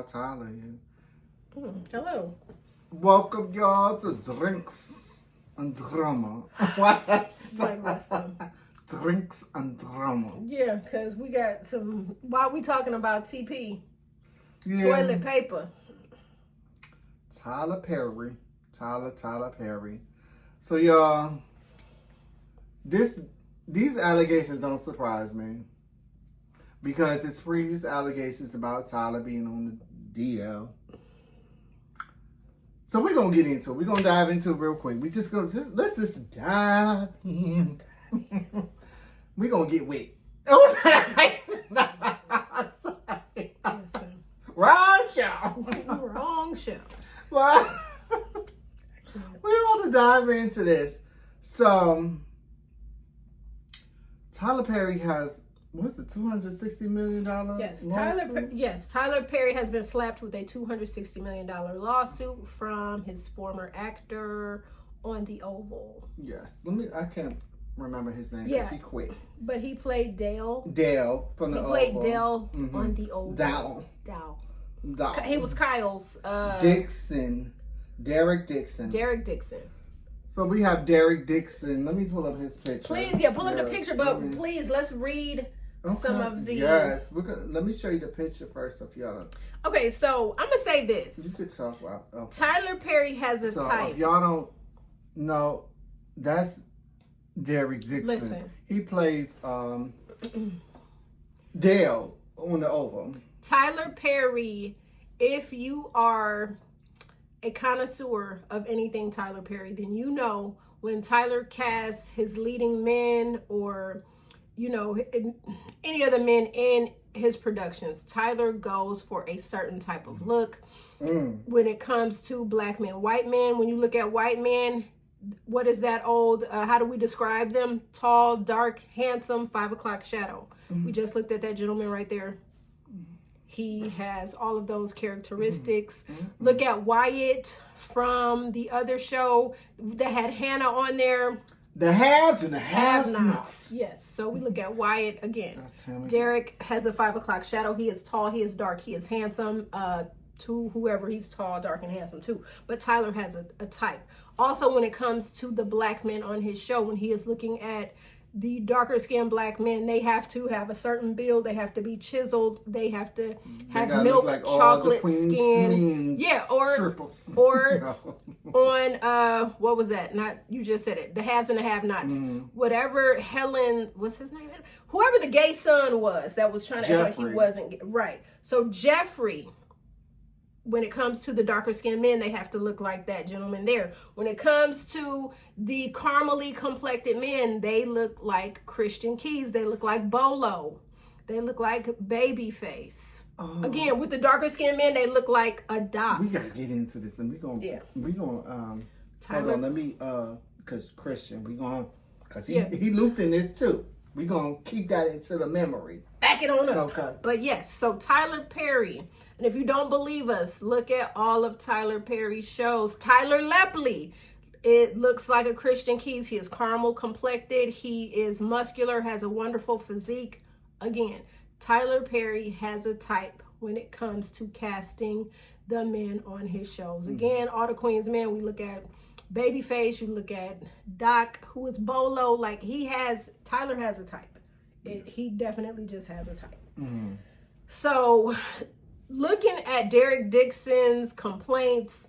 Tyler. Hello. Welcome y'all to Drinks and Drama. Like listen. Drinks and Drama. Yeah, because we got some, while we talking about TP, Yeah. toilet paper. Tyler Perry. Tyler Perry. So y'all, these allegations don't surprise me. Because it's previous allegations about Tyler being on the DL. So we're gonna get into it. We're gonna dive into it real quick. Let's just dive in. We're gonna get wet. Wrong show. Wrong show. Well, we're about to dive into this. So Tyler Perry has, what's it, $260 million? Yes, Tyler Perry has been slapped with a $260 million lawsuit from his former actor on the Oval. Yes. I can't remember his name because he quit. But he played Dale. Dale from the Oval. He played Dale on the Oval. Dal. He was Kyle's. Dixon. Derek Dixon. So we have Derek Dixon. Let me pull up his picture. Please, pull up the picture, but please, let's read some of the... Yes, let me show you the picture first if y'all don't... Okay, so I'm going to say this. You could talk about... Okay. Tyler Perry has a type. If y'all don't know, that's Derek Dixon. Listen. He plays Dale on the Oval. Tyler Perry, if you are a connoisseur of anything Tyler Perry, then you know when Tyler casts his leading men or, any other men in his productions, Tyler goes for a certain type of look. When it comes to black men, white men, when you look at white men, what is that old, how do we describe them? Tall, dark, handsome, 5 o'clock shadow. We just looked at that gentleman right there. He has all of those characteristics. Look at Wyatt from the other show that had Hannah on there. The haves and the have-nots. Yes. So we look at Wyatt again. Derek has a 5 o'clock shadow. He is tall. He is dark. He is handsome. To whoever, he's tall, dark, and handsome too. But Tyler has a type. Also, when it comes to the black men on his show, when he is looking at the darker skinned black men, they have to have a certain build. They have to be chiseled. They have to have milk, like chocolate skin. Yeah, or on what was that? Not, you just said it. The haves and the have-nots. Whatever Helen, what's his name? Whoever the gay son was that was trying to act like he wasn't right. So Jeffrey, when it comes to the darker skinned men, they have to look like that gentleman there. When it comes to the caramely complected men, they look like Christian Keys. They look like Bolo. They look like Babyface. Again, with the darker skinned men, they look like a Doc. We gotta get into this, and we're gonna Tyler, hold on, let me because Christian, because he looped in this too. We're gonna keep that into the memory. Back it on up. Okay. But yes, so Tyler Perry. And if you don't believe us, look at all of Tyler Perry's shows. Tyler Lepley, it looks like a Christian Keys. He is caramel complected. He is muscular, has a wonderful physique. Again, Tyler Perry has a type when it comes to casting the men on his shows. Again, all the Queen's men, we look at Babyface, you look at Doc, who is Bolo. Like Tyler has a type. He definitely just has a type. So, looking at Derek Dixon's complaints,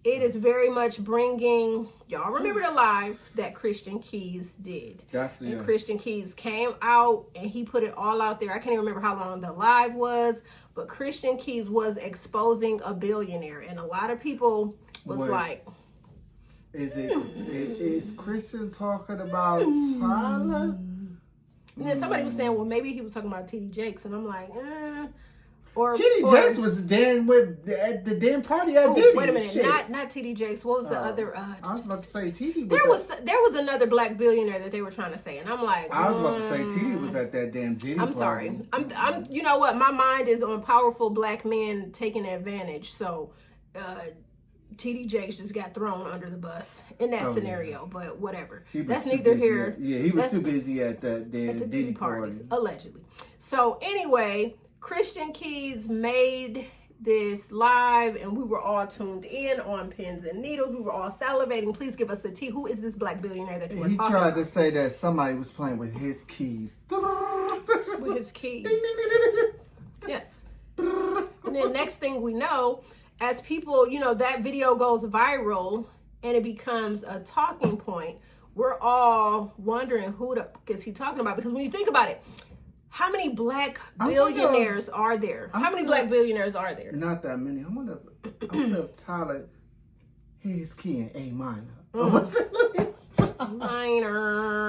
it is very much bringing, y'all remember the live that Christian Keys did. Christian Keys came out and he put it all out there. I can't even remember how long the live was, but Christian Keys was exposing a billionaire. And a lot of people was like... Is Christian talking about Tyler? And then somebody was saying, well, maybe he was talking about T.D. Jakes. And I'm like, T.D. Jakes was at the damn party I did. Wait a minute, not T.D. Jakes. What was the other? I was about to say T.D. There was another black billionaire that they were trying to say, and I'm like, I was about to say T.D. was at that damn Diddy party. I'm sorry. I'm. You know what? My mind is on powerful black men taking advantage. So, T.D. Jakes just got thrown under the bus in that scenario. But whatever. That's neither here. He was too busy at the Diddy parties, allegedly. So anyway. Christian Keys made this live and we were all tuned in on pins and needles. We were all salivating. Please give us the tea. Who is this black billionaire that you were He talking tried about? to say that somebody was playing with his keys. With his keys. Yes. And then next thing we know, as people, you know, that video goes viral and it becomes a talking point, we're all wondering who the fuck is he talking about? Because when you think about it, how many black billionaires are there? How many black billionaires are there? Not that many. I wonder if Tyler hit his key in A minor. Minor.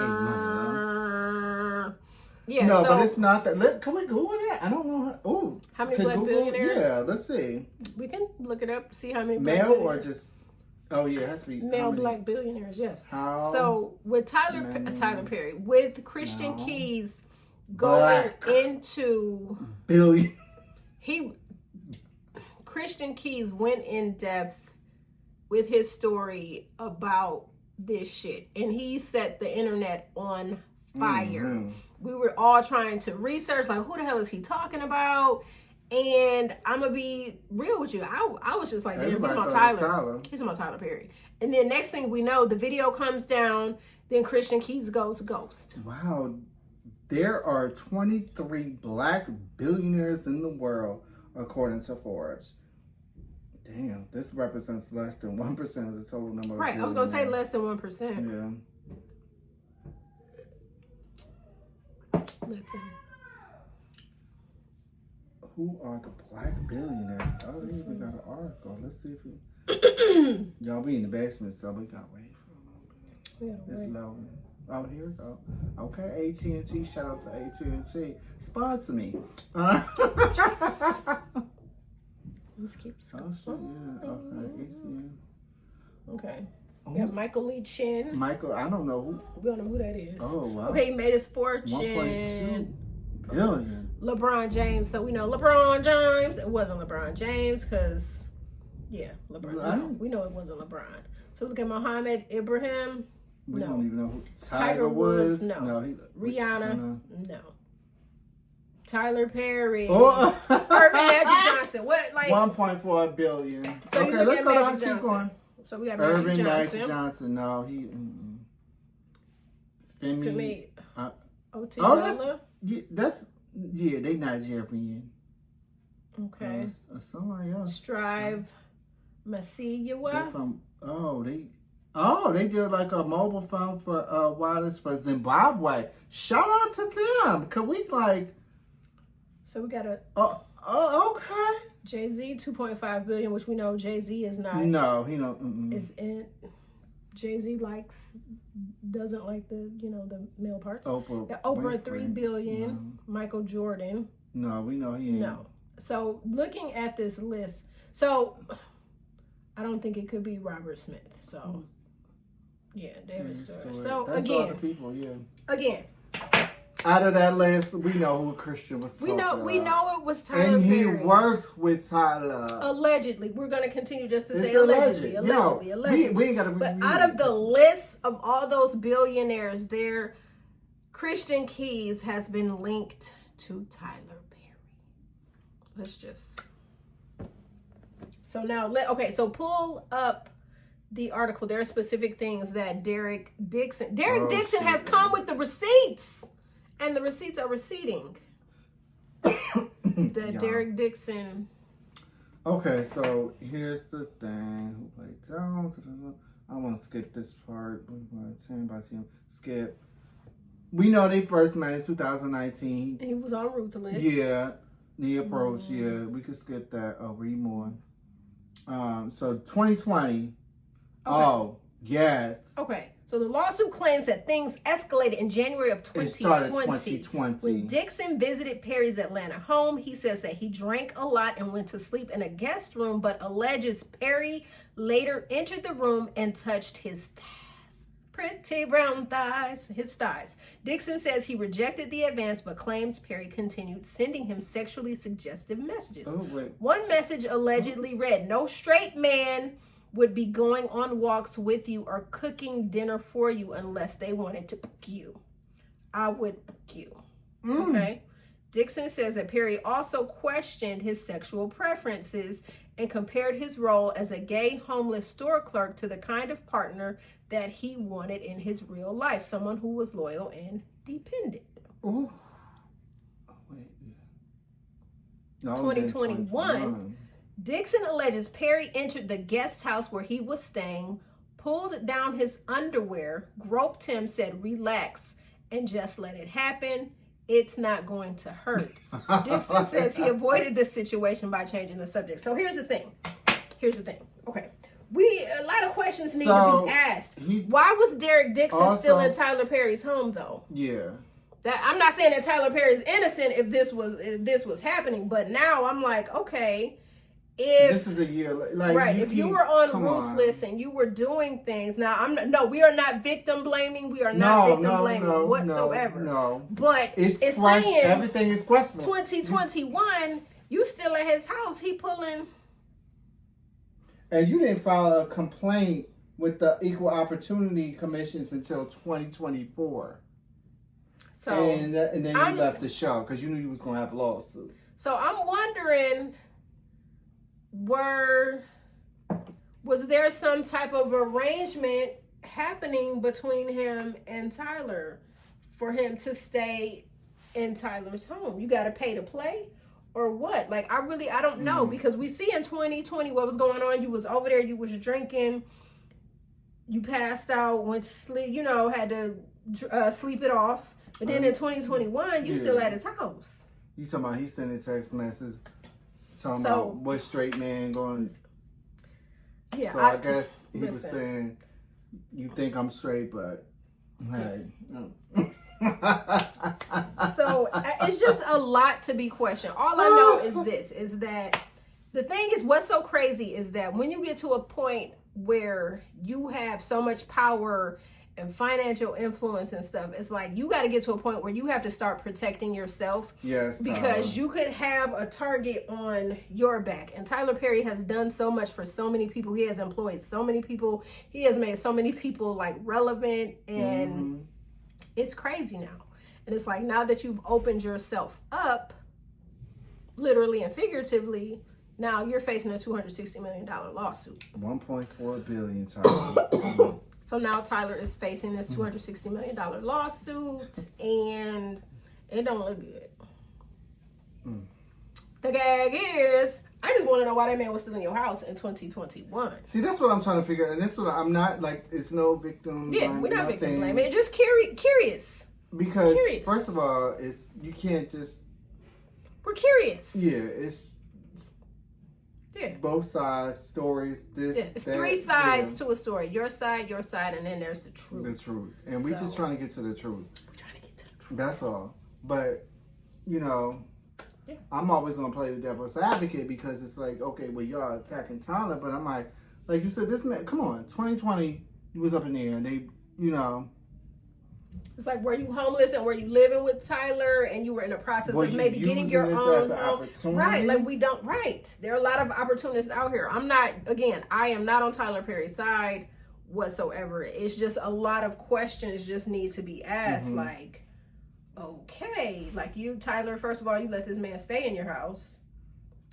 A minor. Yeah. No, so, but it's not that. Can we Google that? I don't know. Oh, how many black billionaires? Yeah, let's see. We can look it up. See how many. Black Male or just? Oh yeah, it has to be male black billionaires. Yes. How? So with Tyler Perry, with Christian Keys going into billion. Christian Keys went in depth with his story about this shit, and he set the internet on fire. Mm-hmm. We were all trying to research, like, who the hell is he talking about? And I'm gonna be real with you. I was just like, damn, he's about Tyler. He's about Tyler Perry. And then next thing we know, the video comes down. Then Christian Keys goes ghost. Wow, there are 23 black billionaires in the world, according to Forbes. Damn, this represents less than 1% of the total number of Right, I was gonna say less than 1%. Yeah. Listen. Who are the black billionaires? Oh, they even got an article. Let's see if we... Y'all, we in the basement, so we got wait for a moment. It's low. Oh, here we go. Okay, AT&T. Shout out to AT&T. Sponsor me. Let's keep Oh, shit, yeah. Okay, AT&T. Okay. We have Michael Lee Chin. Michael, I don't know who. We don't know who that is. Oh, wow. Okay, he made his fortune. 1.2 billion. LeBron James. So we know LeBron James. It wasn't LeBron James because, yeah, LeBron. We know it wasn't LeBron. So look at Mohammed Ibrahim. We don't even know who. Tiger Woods. No. Rihanna. No. Tyler Perry. Oh. Irving Magic Johnson. What, like 1.4 billion. So okay, let's go down. Keep going. So we got Irving Magic Johnson. No, he. Femi. Yeah, they Nigerian. Okay. Somebody else. Strive Masiyiwa. They did like a mobile phone for wireless for Zimbabwe. Shout out to them. Could we like? So we got a. Okay. Jay-Z 2.5 billion, which we know Jay-Z is not. No, he don't. Is in. Jay-Z doesn't like the male parts. Oprah 3 billion. No. Michael Jordan. No, we know he ain't. No. So looking at this list, so I don't think it could be Robert Smith. So yeah, David Stewart. So that's again, all the people. Yeah. Again. Out of that list, we know who Christian was talking about. We know it was Tyler And he Perry. worked with Tyler. Allegedly. We're going to continue just to say allegedly. Allegedly. We ain't got to be. But out of the list of all those billionaires there, Christian Keys has been linked to Tyler Perry. Let's just... So now, so pull up the article. There are specific things that Dixon has come with the receipts. And the receipts are receding. Derek Dixon. Okay, so here's the thing. I want to skip this part. 10 by 10. Skip. We know they first met in 2019. He was on Ruthless. Yeah. The approach, yeah. We could skip that. Read more. So 2020. Okay. Oh, yes. Okay. So the lawsuit claims that things escalated in January of 2020. It started 2020. When Dixon visited Perry's Atlanta home, he says that he drank a lot and went to sleep in a guest room, but alleges Perry later entered the room and touched his thighs. Pretty brown thighs, his thighs. Dixon says he rejected the advance, but claims Perry continued sending him sexually suggestive messages. Oh, wait. One message allegedly read, "No straight man would be going on walks with you or cooking dinner for you unless they wanted to cook you. I would cook you." Okay. Dixon says that Perry also questioned his sexual preferences and compared his role as a gay homeless store clerk to the kind of partner that he wanted in his real life, someone who was loyal and dependent. Ooh. Oh, wait. No, 2021, Dixon alleges Perry entered the guest house where he was staying, pulled down his underwear, groped him, said, "Relax, and just let it happen. It's not going to hurt." Dixon says he avoided this situation by changing the subject. So here's the thing. Okay. A lot of questions need to be asked. Why was Derek Dixon still in Tyler Perry's home, though? Yeah. I'm not saying that Tyler Perry's innocent if this was happening, but now I'm like, okay, if this is a year like right, if you were on Ruthless and you were doing things, now we are not victim blaming. We are not victim blaming whatsoever. No. But it's fresh. Saying everything is questionable. 2021, you still at his house. He pulling. And you didn't file a complaint with the Equal Opportunity Commissions until 2024. So and then you left the show because you knew you was gonna have a lawsuit. So I'm wondering, was there some type of arrangement happening between him and Tyler for him to stay in Tyler's home? You got to pay to play or what? Like, I don't know, because we see in 2020 what was going on. You was over there, you was drinking, you passed out, went to sleep, had to sleep it off. But then in 2021, you still at his house. You talking about he sent a text message talking about what straight man going. Yeah, so I guess he was saying, you think I'm straight, but hey. So it's just a lot to be questioned. All I know is that the thing is, what's so crazy is that when you get to a point where you have so much power and financial influence and stuff, it's like you got to get to a point where you have to start protecting yourself. Yes. Because you could have a target on your back. And Tyler Perry has done so much for so many people. He has employed so many people. He has made so many people like relevant, and it's crazy now. And it's like, now that you've opened yourself up, literally and figuratively, now you're facing a $260 million lawsuit. $1.4 billion, Tyler. So now Tyler is facing this $260 million lawsuit, and it don't look good. The gag is, I just want to know why that man was still in your house in 2021. See, that's what I'm trying to figure out. And that's what I'm not, like, it's no victim. Yeah, we're not victim blaming. Just curious. Because, first of all, you can't just... We're curious. Yeah, it's... Yeah. Both sides, stories, it's three sides to a story. Your side, and then there's the truth. The truth. And we just trying to get to the truth. We're trying to get to the truth. That's all. But, I'm always going to play the devil's advocate because it's like, okay, well, y'all attacking Tyler, but I'm like you said, this man, come on, 2020, you was up in there and they, It's like, were you homeless and were you living with Tyler and you were in the process of maybe getting your own home? Right, there are a lot of opportunists out here. I am not on Tyler Perry's side whatsoever. It's just a lot of questions just need to be asked. Like, okay, like you, Tyler, first of all, you let this man stay in your house,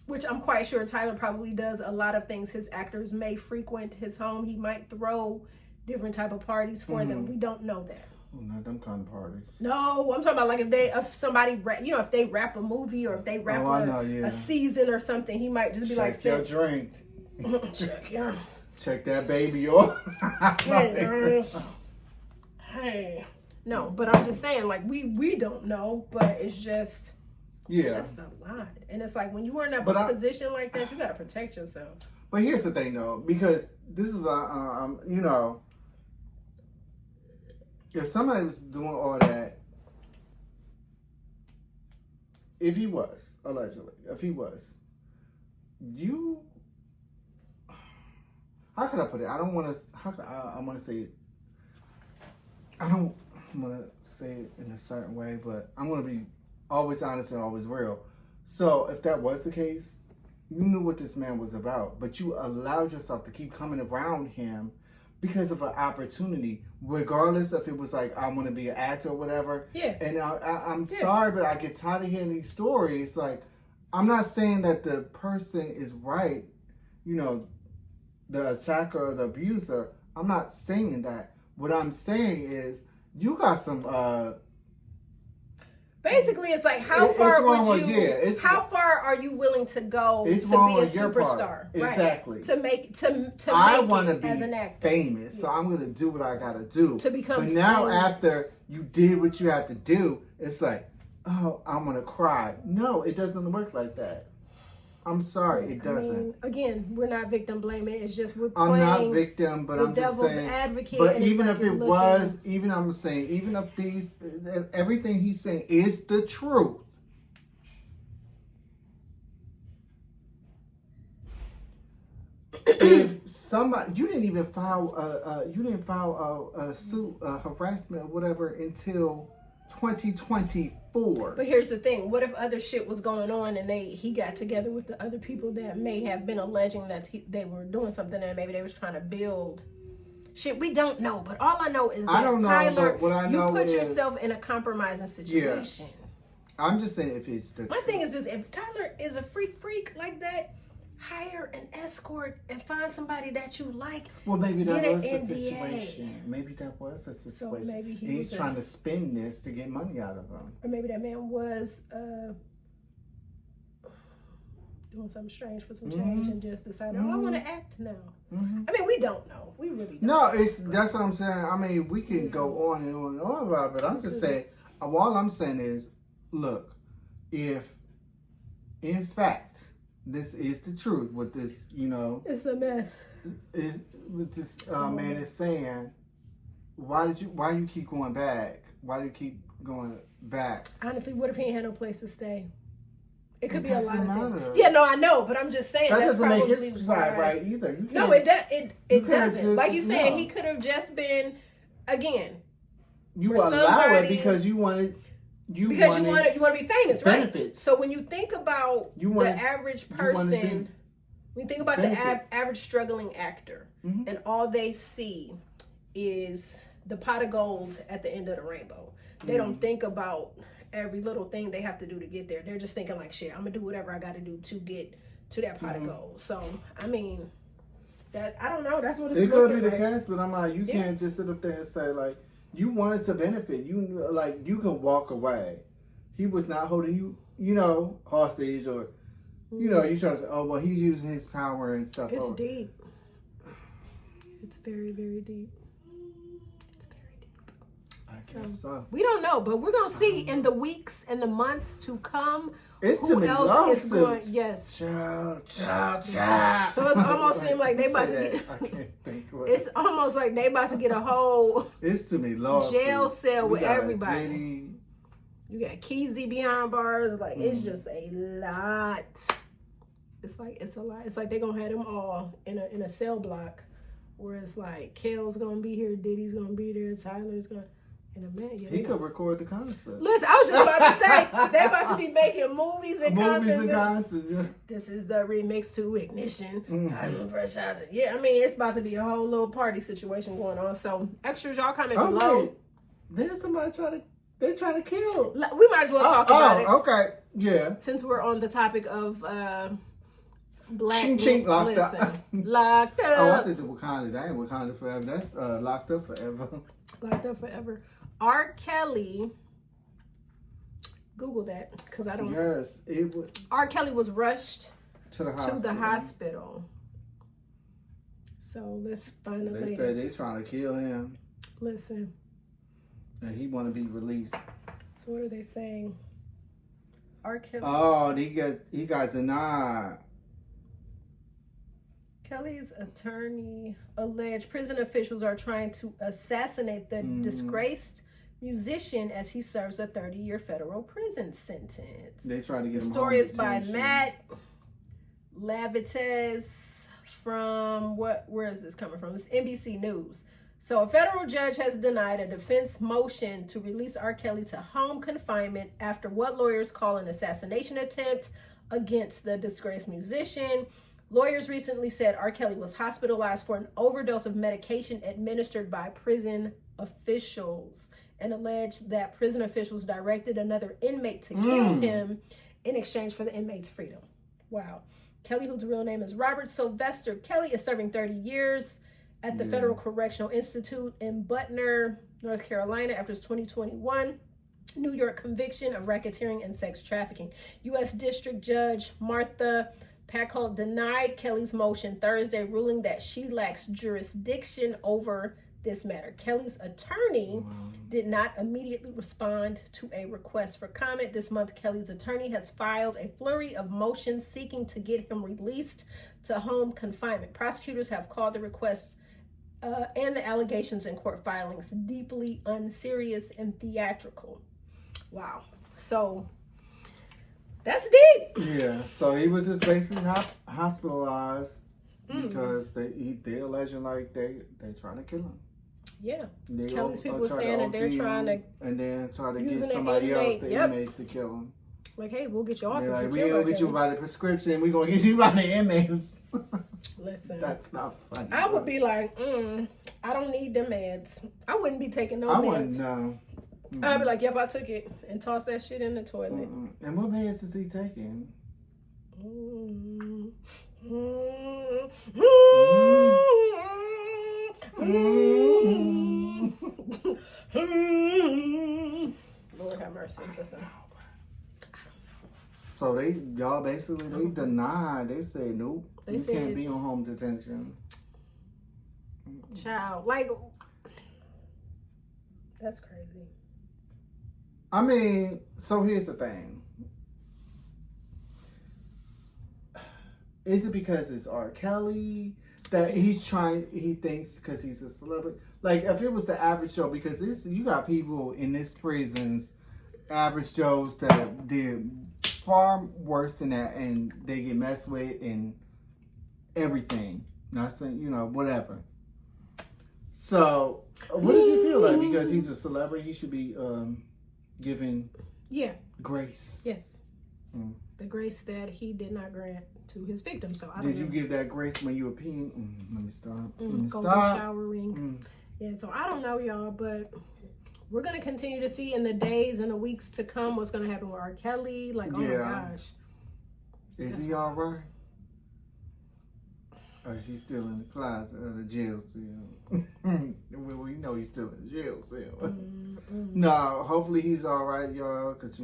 which I'm quite sure Tyler probably does a lot of things. His actors may frequent his home. He might throw different type of parties for them. We don't know that. Oh, not them kind of parties. No, I'm talking about like if somebody, if they wrap a movie or if they wrap a season or something, he might just be like, check your drink. Check Check that baby off. Hey. No, but I'm just saying, like, we don't know, but it's just, it's just a lot. And it's like, when you are in a position like that, you got to protect yourself. But here's the thing, though, because this is what, if somebody was doing all that, if he was, allegedly, how could I put it? I don't want to, I want to say it. I don't want to say it in a certain way, but I'm going to be always honest and always real. So if that was the case, you knew what this man was about, but you allowed yourself to keep coming around him because of an opportunity, regardless if it was like, I want to be an actor or whatever. Yeah. And I'm sorry, but I get tired of hearing these stories. Like, I'm not saying that the person is right, you know, the attacker or the abuser. I'm not saying that. What I'm saying is, you got some, basically, it's like how far are you willing to go to be a superstar? Right. Exactly. To make I want to be as an actor. famous, so I'm gonna do what I gotta do to become. But now, famous. after you did what you had to do, it's like, oh, I'm gonna cry. No, it doesn't work like that. I'm sorry, it doesn't. I mean, again, we're not victim blaming. It's just we're playing. I'm not victim, but I'm just saying. Advocate, but even if it was, even I'm saying, even if these, everything he's saying is the truth. If somebody, you didn't even file a suit, harassment or whatever until 2024. But here's the thing: what if other shit was going on and he got together with the other people that may have been alleging that they were doing something and maybe they was trying to build shit? We don't know, but all I know is that Tyler, you put yourself in a compromising situation. Yeah. I'm just saying, if it's the my thing is this: if Tyler is a freak like that, hire an escort and find somebody that you like. Well, maybe that was the situation. Maybe that was the situation. So maybe he's trying to spin this to get money out of him. Or maybe that man was doing something strange for some change and just decided, I want to act now. I mean, we don't know. We really don't. No, that's what I'm saying. I mean, we can go on and on and on about it, but I'm just saying, all I'm saying is, look, if in fact this is the truth, what this, you know, it's a mess. Is what this man is saying? Why you keep going back? Why do you keep going back? Honestly, what if he ain't had no place to stay? It could be a lot of things. Yeah, no, I know, but I'm just saying that that's doesn't make his side right either. No, it does. It doesn't. Like you saying, he could have just been, again. You allow it because you wanted. You want to be famous, benefits. Right? So when you think about the average person, when you think about the average struggling actor, and all they see is the pot of gold at the end of the rainbow. They don't think about every little thing they have to do to get there. They're just thinking like, shit, I'm gonna do whatever I got to do to get to that pot of gold. So I mean, that I don't know. That's what it's. It could be the case, but I'm like, you can't just sit up there and say like, you wanted to benefit. You like, you can walk away. He was not holding you, you know, hostage, or you know, you try to say, oh well, he's using his power and stuff. It's deep. It's very, very deep. I guess so. We don't know, but we're gonna see in the weeks and the months to come. It's too many lawsuits. Yes. Child. So it's almost seemed like they about to get. I can't think what. It's almost like they about to get a whole. It's too many lawsuits. Jail cell with everybody. Diddy. You got Keezy behind bars. Like it's just a lot. It's a lot. It's like they're gonna have them all in a cell block, where it's like Kel's gonna be here, Diddy's gonna be there, Tyler's gonna. In a minute, he could record the concert. Listen, I was just about to say they're about to be making movies and concerts. Yeah. This is the remix to Ignition. Yeah, I mean it's about to be a whole little party situation going on. So extras, y'all comment below. Wait. There's somebody trying to kill. We might as well talk about it. Okay, yeah. Since we're on the topic of black. Ching, locked up. Locked up. Oh, I think the Wakanda. That ain't Wakanda Forever. That's Locked Up Forever. Locked Up Forever. R. Kelly, Google that because I don't. Yes, it was. R. Kelly was rushed to the hospital. So let's find the latest. They say they're trying to kill him. Listen. And he want to be released. So what are they saying? R. Kelly. Oh, he got denied. Kelly's attorney alleged prison officials are trying to assassinate the disgraced musician as he serves a 30-year federal prison sentence. They try to get him. The story is by Matt Lavites from where is this coming from? It's NBC News. So a federal judge has denied a defense motion to release R. Kelly to home confinement after what lawyers call an assassination attempt against the disgraced musician. Lawyers recently said R. Kelly was hospitalized for an overdose of medication administered by prison officials and alleged that prison officials directed another inmate to kill him in exchange for the inmate's freedom. Wow. Kelly, whose real name is Robert Sylvester Kelly, is serving 30 years at the Federal Correctional Institute in Butner, North Carolina, after his 2021 New York conviction of racketeering and sex trafficking. U.S. District Judge Martha Packholt denied Kelly's motion Thursday, ruling that she lacks jurisdiction over this matter. Kelly's attorney did not immediately respond to a request for comment. This month, Kelly's attorney has filed a flurry of motions seeking to get him released to home confinement. Prosecutors have called the requests and the allegations in court filings deeply unserious and theatrical. Wow. So that's deep. Yeah. So he was just basically hospitalized because they alleging like they trying to kill him. Yeah. Kelly's people were saying that they're trying to and then try to get somebody else, the inmates, to kill him. Like, hey, we'll get you off. They're like, we ain't gonna get you by the prescription. We gonna get you by the inmates. Listen, that's not funny. I would be like, I don't need them meds. I wouldn't be taking no meds. I wouldn't know. I'd be like, yep, I took it and toss that shit in the toilet. And what meds is he taking? Lord have mercy. Listen. So y'all basically denied. They said nope. You can't be on home detention. Child, like, that's crazy. I mean, so here's the thing. Is it because it's R. Kelly that he thinks because he's a celebrity? Like, if it was the average Joe, because you got people in this prisons, average Joes that did far worse than that, and they get messed with and everything. Not saying, whatever. So, what does he feel like? Because he's a celebrity, he should be given grace. Yes. The grace that he did not grant to his victims. So did you give that grace when you were peeing? Let me stop. Showering. Yeah, so I don't know, y'all, but we're going to continue to see in the days and the weeks to come what's going to happen with R. Kelly. Like, oh my gosh. Is he all right? Or is he still in the closet of the jail cell? Well, we know he's still in the jail cell. No, hopefully he's all right, y'all, because,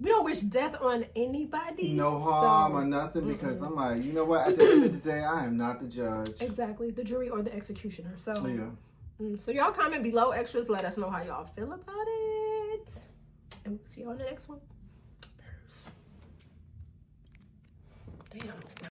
we don't wish death on anybody. No harm or nothing, because I'm like, you know what? At the end of the day, I am not the judge. Exactly. The jury or the executioner. So, so y'all comment below, extras. Let us know how y'all feel about it. And we'll see you on the next one. Damn.